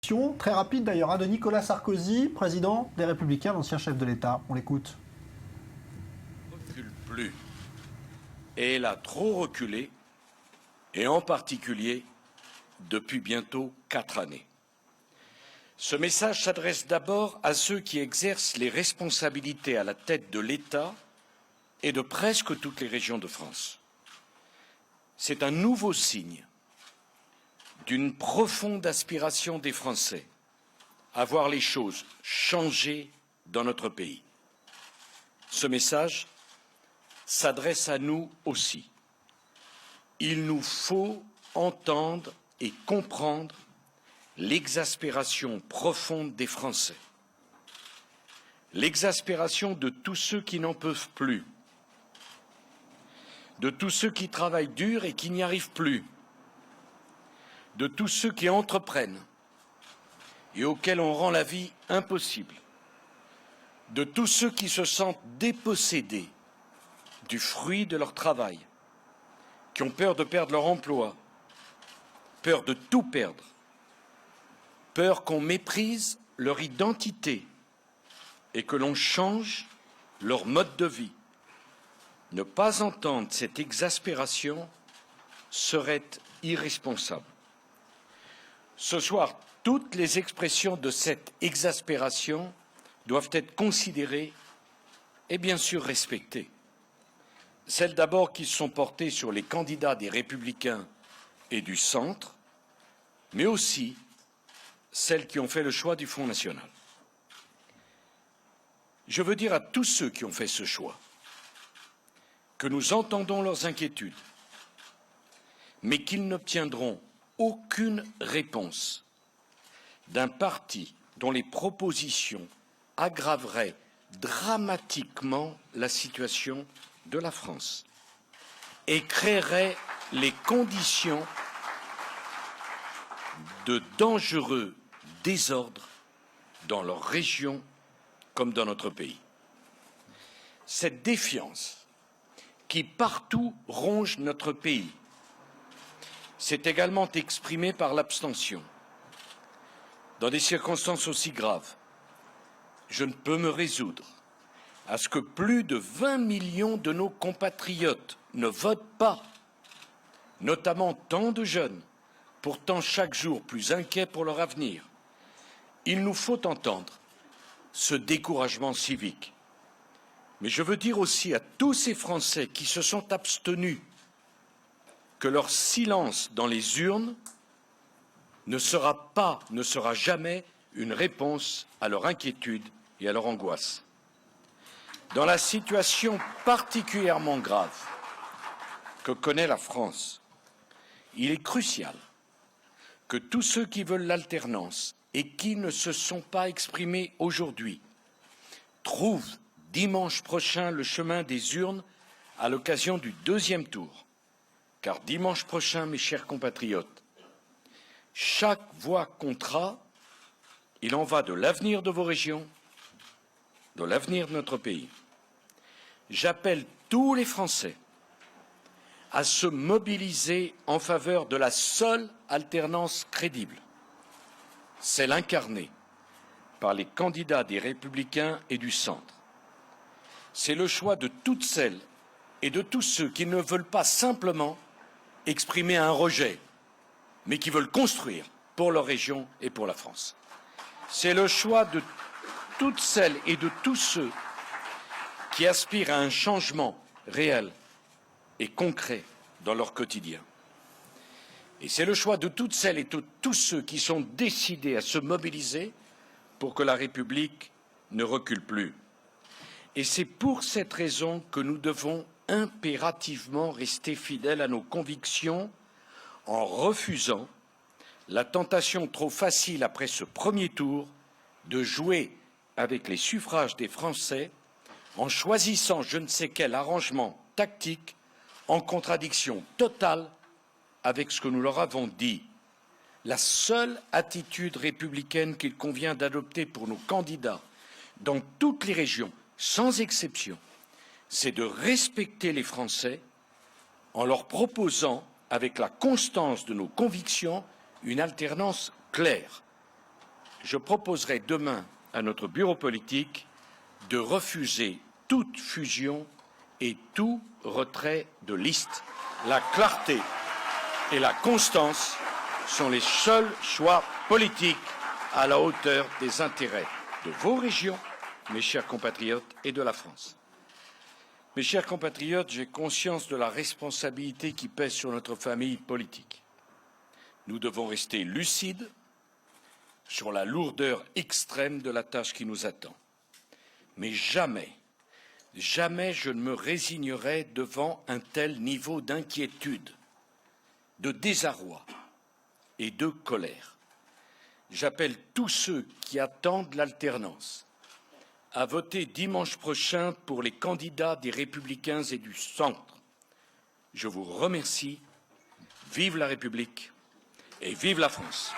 Très rapide d'ailleurs, de Nicolas Sarkozy, président des Républicains, l'ancien chef de l'État. On l'écoute. Ne recule plus. Et elle a trop reculé, et en particulier depuis bientôt 4 années. Ce message s'adresse d'abord à ceux qui exercent les responsabilités à la tête de l'État et de presque toutes les régions de France. C'est un nouveau signe d'une profonde aspiration des Français à voir les choses changer dans notre pays. Ce message s'adresse à nous aussi. Il nous faut entendre et comprendre l'exaspération profonde des Français, l'exaspération de tous ceux qui n'en peuvent plus, de tous ceux qui travaillent dur et qui n'y arrivent plus, de tous ceux qui entreprennent et auxquels on rend la vie impossible, de tous ceux qui se sentent dépossédés du fruit de leur travail, qui ont peur de perdre leur emploi, peur de tout perdre, peur qu'on méprise leur identité et que l'on change leur mode de vie. Ne pas entendre cette exaspération serait irresponsable. Ce soir, toutes les expressions de cette exaspération doivent être considérées et bien sûr respectées. Celles d'abord qui sont portées sur les candidats des Républicains et du centre, mais aussi celles qui ont fait le choix du Front national. Je veux dire à tous ceux qui ont fait ce choix que nous entendons leurs inquiétudes, mais qu'ils n'obtiendront aucune réponse d'un parti dont les propositions aggraveraient dramatiquement la situation de la France et créeraient les conditions de dangereux désordres dans leur région comme dans notre pays. Cette défiance qui partout ronge notre pays s'est également exprimée par l'abstention. Dans des circonstances aussi graves, je ne peux me résoudre à ce que plus de 20 millions de nos compatriotes ne votent pas, notamment tant de jeunes, pourtant chaque jour plus inquiets pour leur avenir. Il nous faut entendre ce découragement civique. Mais je veux dire aussi à tous ces Français qui se sont abstenus que leur silence dans les urnes ne sera jamais une réponse à leur inquiétude et à leur angoisse. Dans la situation particulièrement grave que connaît la France, il est crucial que tous ceux qui veulent l'alternance et qui ne se sont pas exprimés aujourd'hui trouvent dimanche prochain le chemin des urnes à l'occasion du deuxième tour. Car dimanche prochain, mes chers compatriotes, chaque voix comptera. Il en va de l'avenir de vos régions, de l'avenir de notre pays. J'appelle tous les Français à se mobiliser en faveur de la seule alternance crédible, celle incarnée par les candidats des Républicains et du centre. C'est le choix de toutes celles et de tous ceux qui ne veulent pas simplement exprimer un rejet, mais qui veulent construire pour leur région et pour la France. C'est le choix de toutes celles et de tous ceux qui aspirent à un changement réel et concret dans leur quotidien. Et c'est le choix de toutes celles et de tous ceux qui sont décidés à se mobiliser pour que la République ne recule plus. Et c'est pour cette raison que nous devons impérativement rester fidèles à nos convictions en refusant la tentation trop facile après ce premier tour de jouer avec les suffrages des Français en choisissant je ne sais quel arrangement tactique en contradiction totale avec ce que nous leur avons dit. La seule attitude républicaine qu'il convient d'adopter pour nos candidats dans toutes les régions, sans exception, c'est de respecter les Français en leur proposant, avec la constance de nos convictions, une alternance claire, je proposerai demain à notre bureau politique de refuser toute fusion et tout retrait de liste. La clarté et la constance sont les seuls choix politiques à la hauteur des intérêts de vos régions, mes chers compatriotes, et de la France. Mes chers compatriotes, j'ai conscience de la responsabilité qui pèse sur notre famille politique. Nous devons rester lucides sur la lourdeur extrême de la tâche qui nous attend. Mais jamais, jamais je ne me résignerai devant un tel niveau d'inquiétude, de désarroi et de colère. J'appelle tous ceux qui attendent l'alternance à voter dimanche prochain pour les candidats des Républicains et du Centre. Je vous remercie. Vive la République et vive la France.